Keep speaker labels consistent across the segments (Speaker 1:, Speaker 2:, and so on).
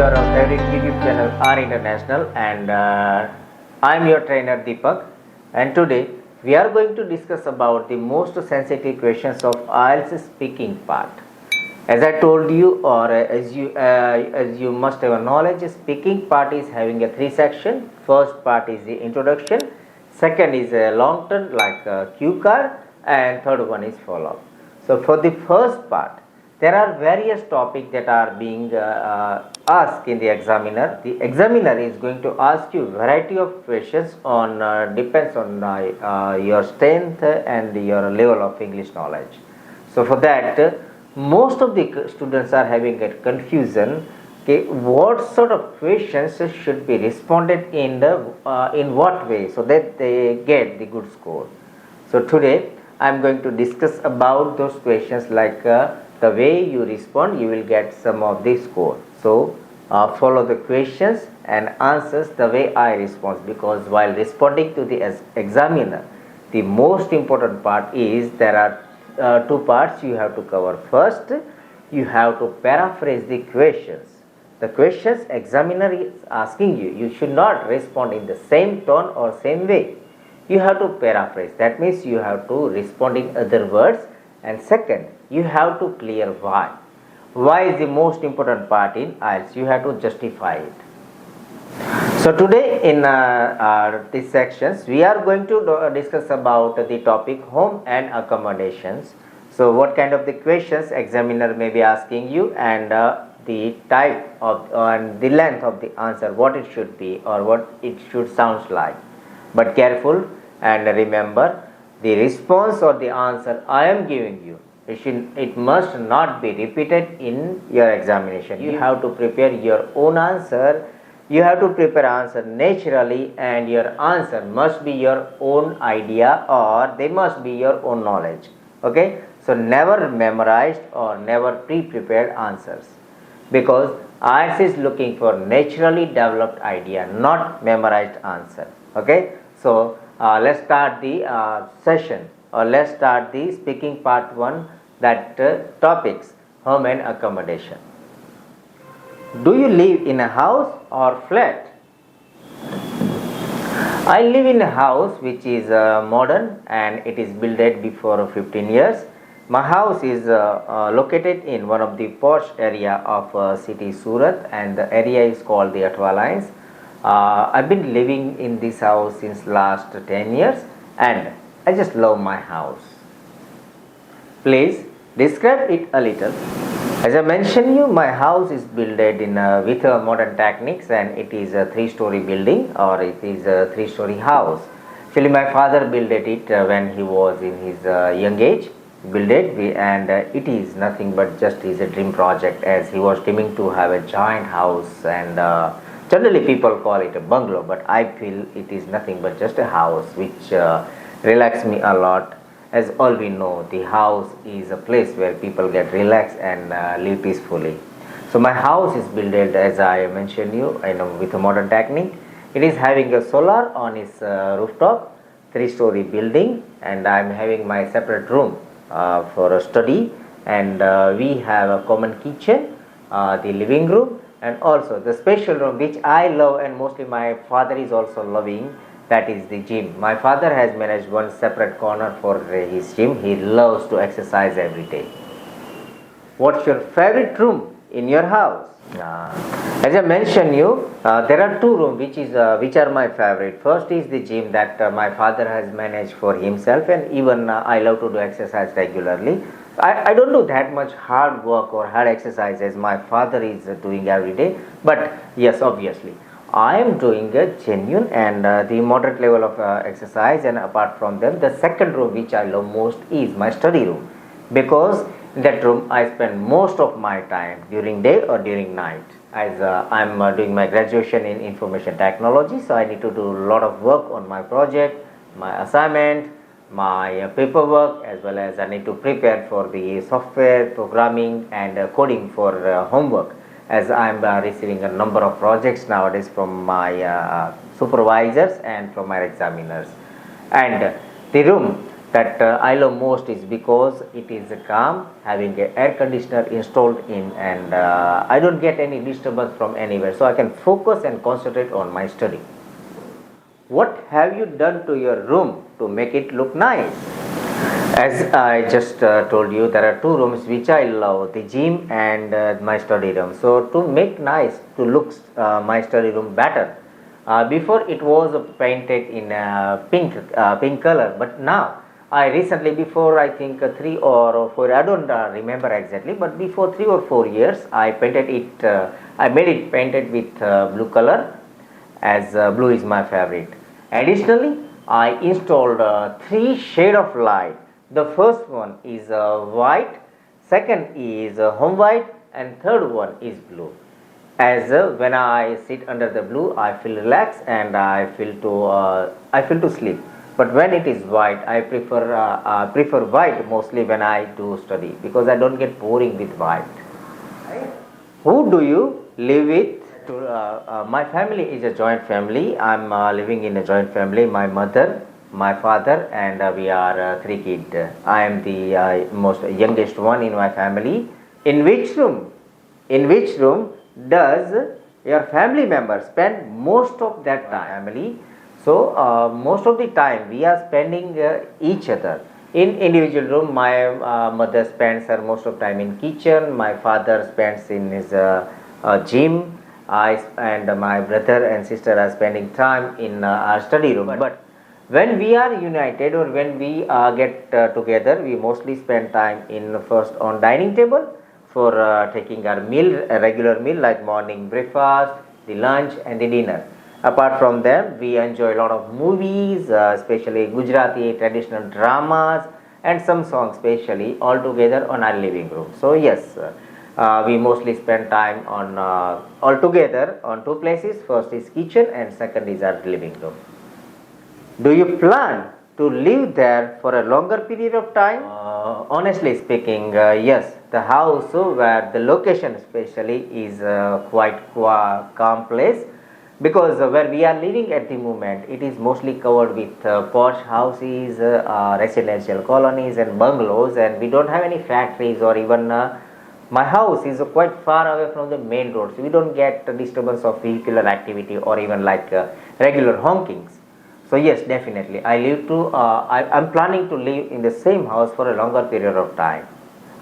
Speaker 1: your favorite YouTube channel R International, and I'm your trainer Deepak, and today we are going to discuss about the most sensitive questions of IELTS speaking part. As I told you, or as you must have knowledge, speaking part is having a three section. First part is the introduction, second is a long term like a cue card, and third one is follow up. So for the first part, there are various topics that are being asked in the examiner. The examiner is going to ask you variety of questions on depends on your strength and your level of English knowledge. So for that, most of the students are having a confusion. Okay, what sort of questions should be responded in what way so that they get the good score. So today I am going to discuss about those questions like the way you respond, you will get some of the score. So follow the questions and answers the way I respond, because while responding to the examiner, the most important part is there are two parts you have to cover. First, you have to paraphrase the questions. The questions examiner is asking you, you should not respond in the same tone or same way. You have to paraphrase. That means you have to respond in other words. And second, you have to clear why. Why is the most important part in IELTS. You have to justify it. So today in these sections, we are going to discuss about the topic home and accommodations. So what kind of the questions examiner may be asking you, and the type of and the length of the answer, what it should be or what it should sound like. But careful and remember, the response or the answer I am giving you, it must not be repeated in your examination. You have to prepare your own answer. You have to prepare answer naturally, and your answer must be your own idea or they must be your own knowledge. Okay, so never memorized or never pre-prepared answers, because IELTS is looking for naturally developed idea, not memorized answer. Okay, so let's start the session, or let's start the speaking part 1, that topics home and accommodation. Do you live in a house or flat? I live in a house which is modern and it is built before 15 years. My house is located in one of the posh area of city Surat, and the area is called the Familiarize. I've been living in this house since last 10 years and I just love my house. Please describe it a little. As I mentioned you, my house is built with modern techniques, and it is a 3-story building, or it is a 3-story house. Actually, my father built it when he was in his young age. Built it, and it is nothing but just is a dream project, as he was dreaming to have a giant house, and generally people call it a bungalow, but I feel it is nothing but just a house which relaxes me a lot. As all we know, the house is a place where people get relaxed and live peacefully. So my house is built, as I mentioned you, with a modern technique. It is having a solar on its rooftop, 3-story building, and I am having my separate room for a study, and we have a common kitchen, the living room, and also the special room which I love, and mostly my father is also loving, that is the gym. My father has managed one separate corner for his gym. He loves to exercise every day. What's your favorite room in your house? As I mentioned you, there are 2 rooms which are my favorite. First is the gym that my father has managed for himself, and even I love to do exercise regularly. I don't do that much hard work or hard exercise as my father is doing every day, but yes, obviously I am doing a genuine and the moderate level of exercise. And apart from them, the second room which I love most is my study room, because in that room I spend most of my time during day or during night, as I am doing my graduation in information technology. So I need to do a lot of work on my project, my assignment, my paperwork, as well as I need to prepare for the software programming and coding for homework, as I am receiving a number of projects nowadays from my supervisors and from my examiners. And the room that I love most is because it is calm, having a air conditioner installed in, and I don't get any disturbance from anywhere, so I can focus and concentrate on my study. What have you done to your room to make it look nice? As I just told you, there are two rooms which I love, the gym and my study room. So to make nice, to look my study room better, before it was painted in pink color, but now I recently, before I think 3 or 4, I don't remember exactly, but before 3 or 4 years, I painted it. I made it painted with blue color, as blue is my favorite. Additionally, I installed 3 shades of light. The first one is white, second is home white, and third one is blue. As when I sit under the blue, I feel relaxed and I feel to sleep. But when it is white, I prefer white mostly when I do study, because I don't get boring with white. Who do you live with? My family is a joint family. I'm living in a joint family. My mother, my father, and we are 3 kids. I am the most youngest one in my family. In which room? In which room does your family member spend most of that time? Family. So most of the time we are spending each other. In individual room, my mother spends her most of time in kitchen. My father spends in his gym. I and my brother and sister are spending time in our study room. But when we are united, or when we get together, we mostly spend time in first on dining table for taking our meal, a regular meal like morning breakfast, the lunch, and the dinner. Apart from them, we enjoy a lot of movies, especially Gujarati traditional dramas, and some songs, especially all together on our living room. So yes. We mostly spend time on all together on 2 places. First is kitchen and second is our living room. Do you plan to live there for a longer period of time? Honestly speaking, yes. The house where the location especially is quite calm place, because where we are living at the moment, it is mostly covered with posh houses, residential colonies and bungalows, and we don't have any factories or even my house is quite far away from the main road, so we don't get the disturbance of vehicular activity or even like regular honkings. So yes, definitely I'm planning to live in the same house for a longer period of time.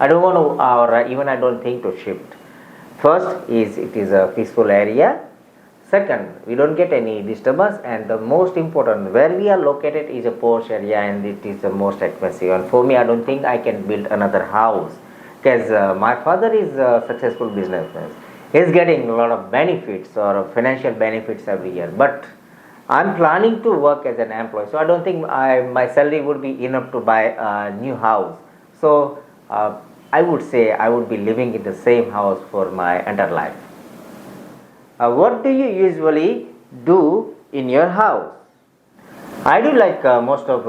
Speaker 1: I don't want to, or even I don't think to shift. First is it is a peaceful area. Second, we don't get any disturbance, and the most important, where we are located is a posh area and it is the most expensive. And for me, I don't think I can build another house, because my father is a successful businessman. He is getting a lot of benefits or financial benefits every year, but I'm planning to work as an employee, so I don't think my salary would be enough to buy a new house. So I would say I would be living in the same house for my entire life. What do you usually do in your house? I do like most of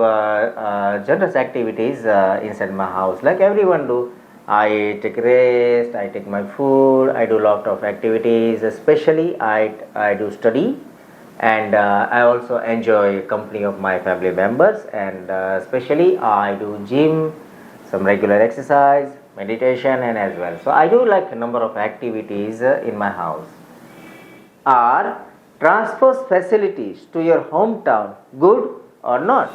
Speaker 1: generous activities inside my house, like everyone do. I take rest, I take my food, I do lot of activities, especially I do study, and I also enjoy company of my family members, and especially I do gym, some regular exercise, meditation, and as well. So I do like a number of activities in my house. Are transport facilities to your hometown good or not?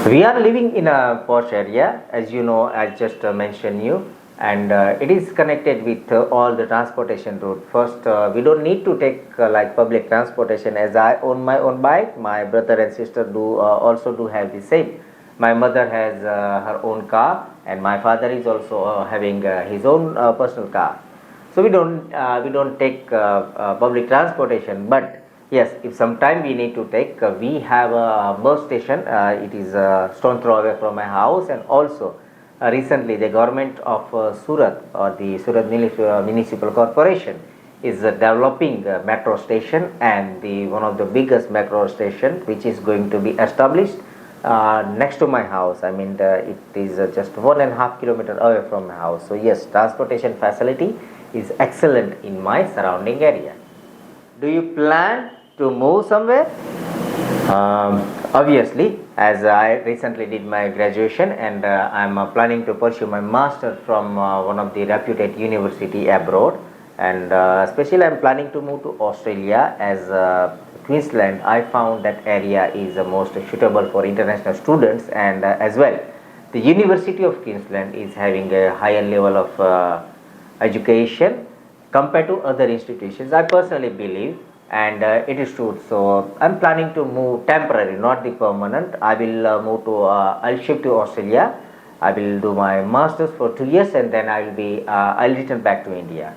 Speaker 1: We are living in a posh area, as you know, I just mentioned you, and it is connected with all the transportation route. First, we don't need to take like public transportation, as I own my own bike. My brother and sister do also do have the same. My mother has her own car, and my father is also having his own personal car. So we don't take public transportation, but yes, if sometime we need to take, we have a bus station. It is a stone throw away from my house, and also recently the government of Surat, or the Surat Municipal Corporation, is developing a metro station, and the one of the biggest metro station which is going to be established next to my house. I mean, it is just 1.5 kilometers away from my house. So yes, transportation facility is excellent in my surrounding area. Do you plan to move somewhere? Obviously, as I recently did my graduation and I'm planning to pursue my master from one of the reputed university abroad, and especially I'm planning to move to Australia as Queensland. I found that area is the most suitable for international students, and as well the University of Queensland is having a higher level of education compared to other institutions, I personally believe, and it is true. So I'm planning to move temporary, not the permanent. I will move to I'll shift to Australia. I will do my masters for 2 years, and then I'll return back to India.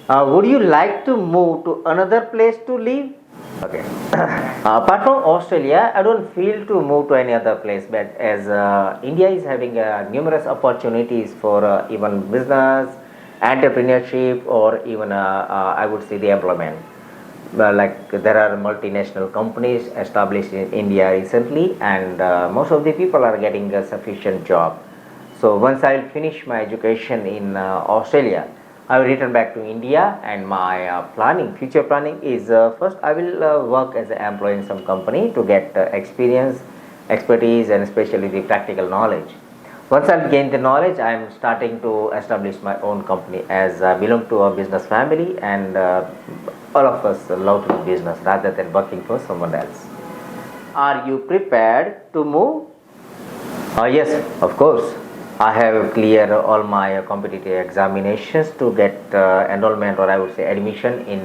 Speaker 1: Would you like to move to another place to live? Okay. Apart from Australia, I don't feel to move to any other place, but as India is having numerous opportunities for even business, entrepreneurship, or even I would say the employment. Like there are multinational companies established in India recently, and most of the people are getting a sufficient job. So once I will finish my education in Australia, I will return back to India, and my future planning is first I will work as an employee in some company to get experience, expertise, and especially the practical knowledge. Once I gain the knowledge, I am starting to establish my own company, as I belong to a business family, and all of us love to do business rather than working for someone else. Are you prepared to move? Yes, of course. I have cleared all my competitive examinations to get enrollment, or I would say admission in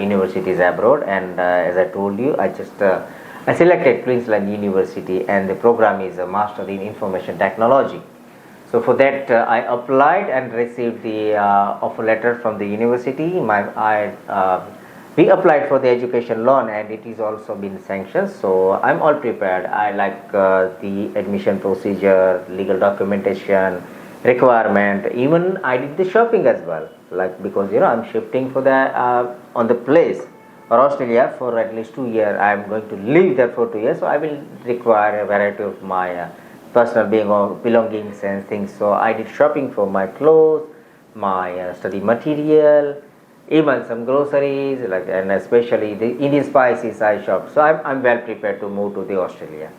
Speaker 1: universities abroad, and as I told you, I selected Queensland University, and the program is a Master in Information Technology. So for that I applied and received the offer letter from the university. We applied for the education loan, and it is also been sanctioned, so I'm all prepared. I like the admission procedure, legal documentation, requirement. Even I did the shopping as well, like, because I'm shifting for the on the place or Australia for at least 2 years. I'm going to live there for 2 years, so I will require a variety of my personal belongings and things. So I did shopping for my clothes, my study material, even some groceries, like, and especially the Indian spices I shop. So I'm well prepared to move to the Australia.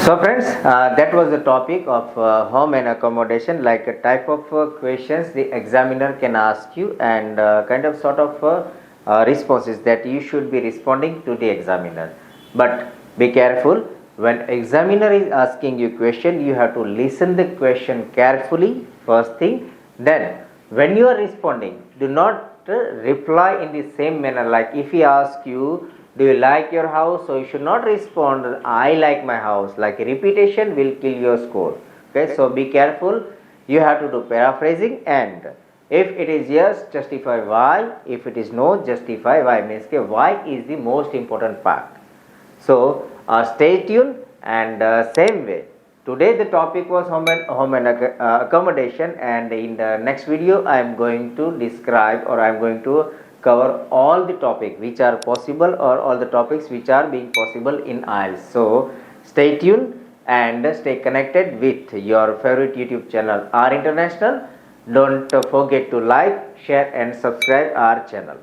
Speaker 1: So friends, that was the topic of home and accommodation, like a type of questions the examiner can ask you, and kind of sort of responses that you should be responding to the examiner. But be careful, when examiner is asking you question, you have to listen the question carefully first thing. Then when you are responding, do not reply in the same manner. Like if he asks you, do you like your house? So you should not respond, I like my house. Like repetition will kill your score. Okay, so be careful. You have to do paraphrasing, and if it is yes, justify why. If it is no, justify why. Means why is the most important part. So stay tuned, and same way. Today the topic was home and accommodation, and in the next video I am going to describe, or I am going to cover all the topics which are possible, or all the topics which are being possible in IELTS. So stay tuned and stay connected with your favorite YouTube channel R International. Don't forget to like, share and subscribe our channel.